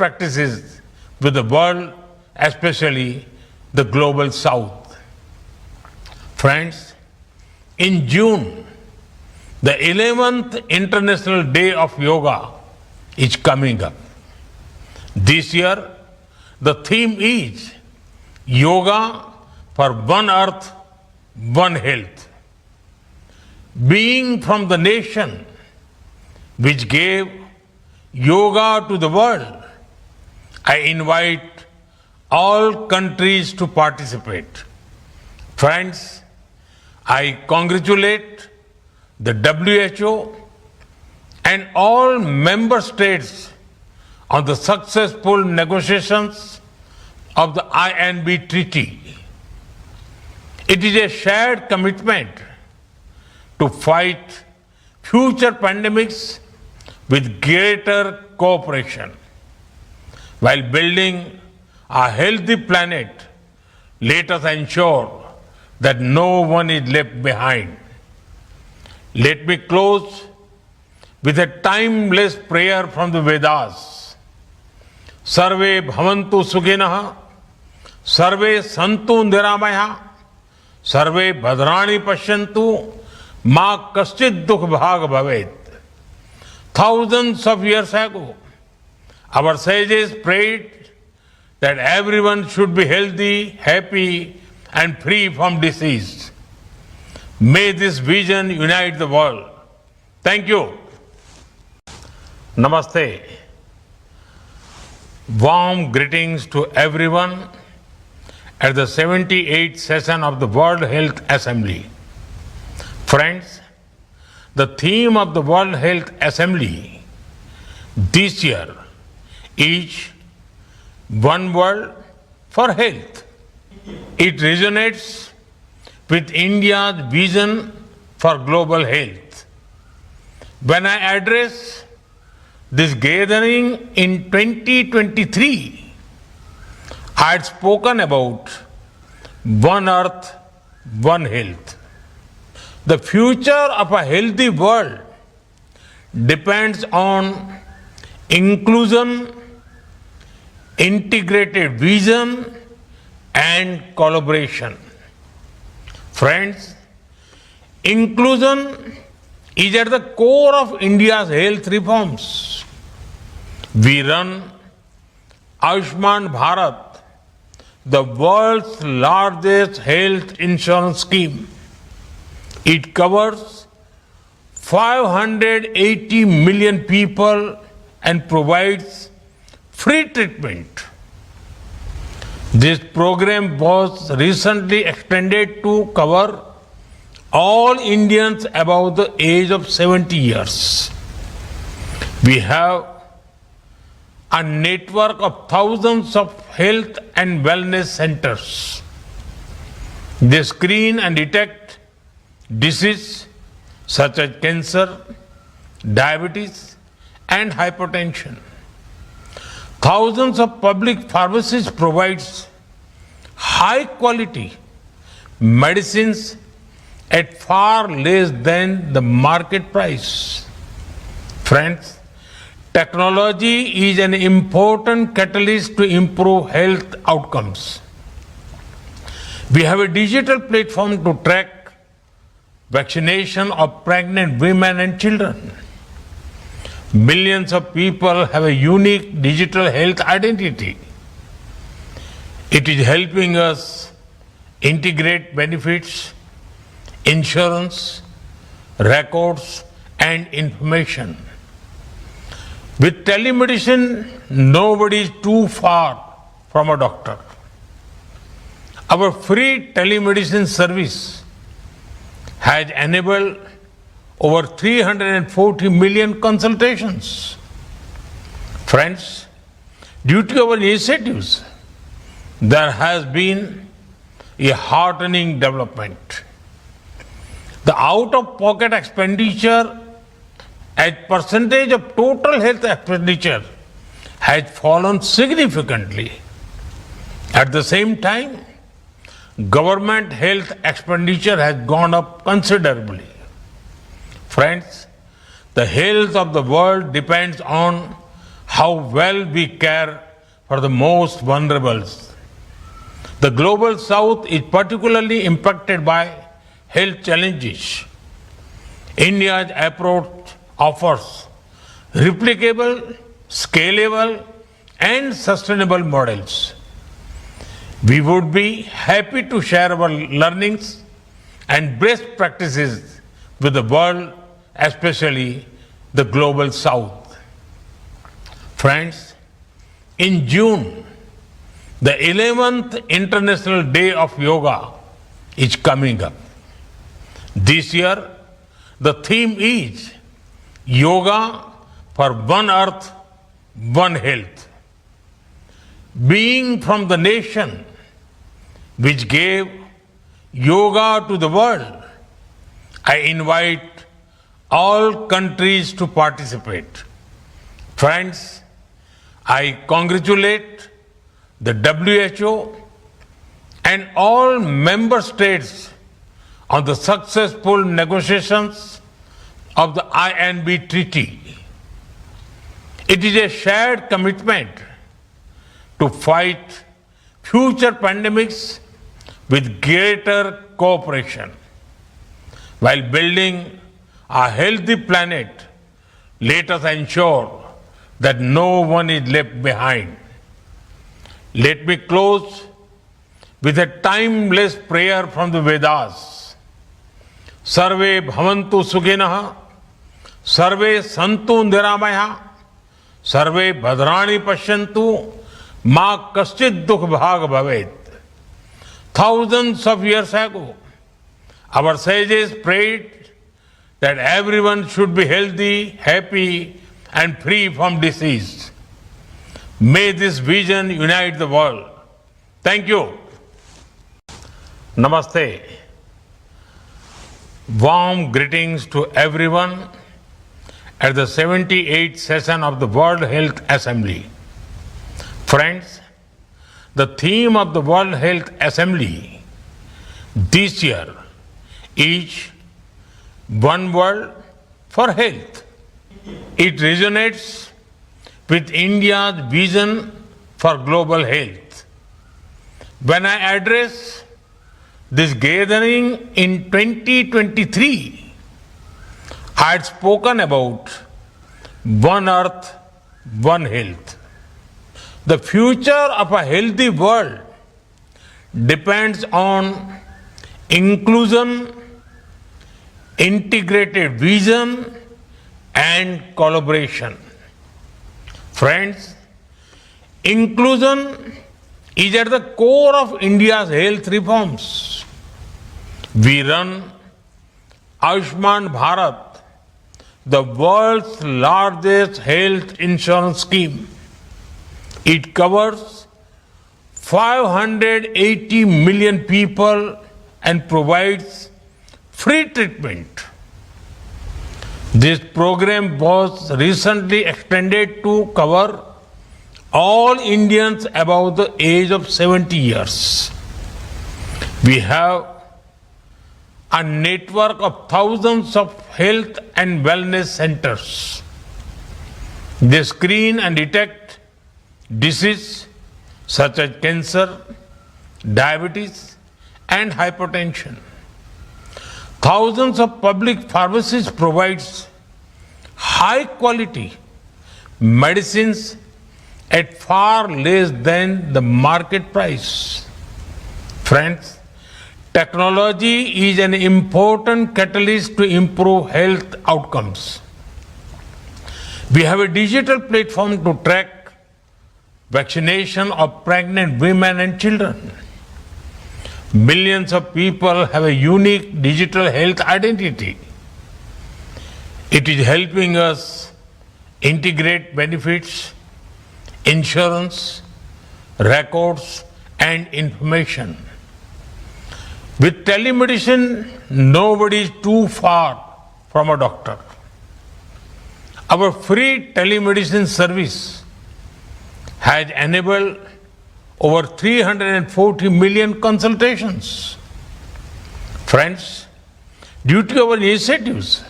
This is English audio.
practices with the world, especially the global south. Friends, in June, the 11th International Day of Yoga is coming up. This year, the theme is Yoga for One Earth, One Health. Being from the nation which gave yoga to the world, I invite all countries to participate. Friends, I congratulate the WHO and all member states on the successful negotiations of the INB Treaty. It is a shared commitment to fight future pandemics with greater cooperation. While building a healthy planet, let us ensure that no one is left behind. Let me close with a timeless prayer from the Vedas. Sarve bhavantu sukhinah, sarve santu niramaya, sarve bhadrani pashyantu, ma kaschid dukh bhag bhavet. Thousands of years ago, our sages prayed that everyone should be healthy, happy, and free from disease. May this vision unite the world. Thank you. Namaste. Warm greetings to everyone at the 78th session of the World Health Assembly. Friends, the theme of the World Health Assembly this year is One World for Health. It resonates with India's vision for global health. When I address this gathering in 2023, I had spoken about One Earth, One Health. The future of a healthy world depends on inclusion, integrated vision, and collaboration. Friends, inclusion is at the core of India's health reforms. We run Ayushman Bharat, the world's largest health insurance scheme. It covers 580 million people and provides free treatment. This program was recently extended to cover all Indians above the age of 70 years. We have a network of thousands of health and wellness centers. They screen and detect diseases such as cancer, diabetes, and hypertension. Thousands of public pharmacies provide high quality medicines at far less than the market price. Friends, technology is an important catalyst to improve health outcomes. We have a digital platform to track vaccination of pregnant women and children. Millions of people have a unique digital health identity. It is helping us integrate benefits, insurance, records, and information. With telemedicine, nobody is too far from a doctor. Our free telemedicine service has enabled over 340 million consultations. Friends, due to our initiatives, there has been a heartening development. The out-of-pocket expenditure as percentage of total health expenditure has fallen significantly. At the same time, government health expenditure has gone up considerably. Friends, the health of the world depends on how well we care for the most vulnerable. The global south is particularly impacted by health challenges. India's approach offers replicable, scalable, and sustainable models. We would be happy to share our learnings and best practices with the world, especially the global south. Friends, in June, the 11th International Day of Yoga is coming up. This year, the theme is Yoga for One Earth, One Health. Being from the nation which gave yoga to the world, I invite all countries to participate. Friends, I congratulate the WHO and all member states on the successful negotiations of the INB Treaty. It is a shared commitment to fight future pandemics with greater cooperation. While building a healthy planet, let us ensure that no one is left behind. Let me close with a timeless prayer from the Vedas. Sarve bhavantu sukhinah, sarve santu niramaya, sarve bhadrani pashyantu, ma kaschid dukh bhag bhavet. Thousands of years ago, our sages prayed that everyone should be healthy, happy, and free from disease. May this vision unite the world. Thank you. Namaste. Warm greetings to everyone at the 78th session of the World Health Assembly. Friends, the theme of the World Health Assembly this year is One World for Health. It resonates with India's vision for global health. When I address this gathering in 2023, I had spoken about One Earth, One Health. The future of a healthy world depends on inclusion, integrated vision, and collaboration. Friends, inclusion is at the core of India's health reforms. We run Ayushman Bharat, the world's largest health insurance scheme. It covers 580 million people and provides free treatment. This program was recently extended to cover all Indians above the age of 70 years. We have a network of thousands of health and wellness centers. They screen and detect diseases such as cancer, diabetes, and hypertension. Thousands of public pharmacies provide high quality medicines at far less than the market price. Friends, technology is an important catalyst to improve health outcomes. We have a digital platform to track vaccination of pregnant women and children. Millions of people have a unique digital health identity. It is helping us integrate benefits, insurance, records, and information. With telemedicine, nobody is too far from a doctor. Our free telemedicine service has enabled over 340 million consultations. Friends, due to our initiatives,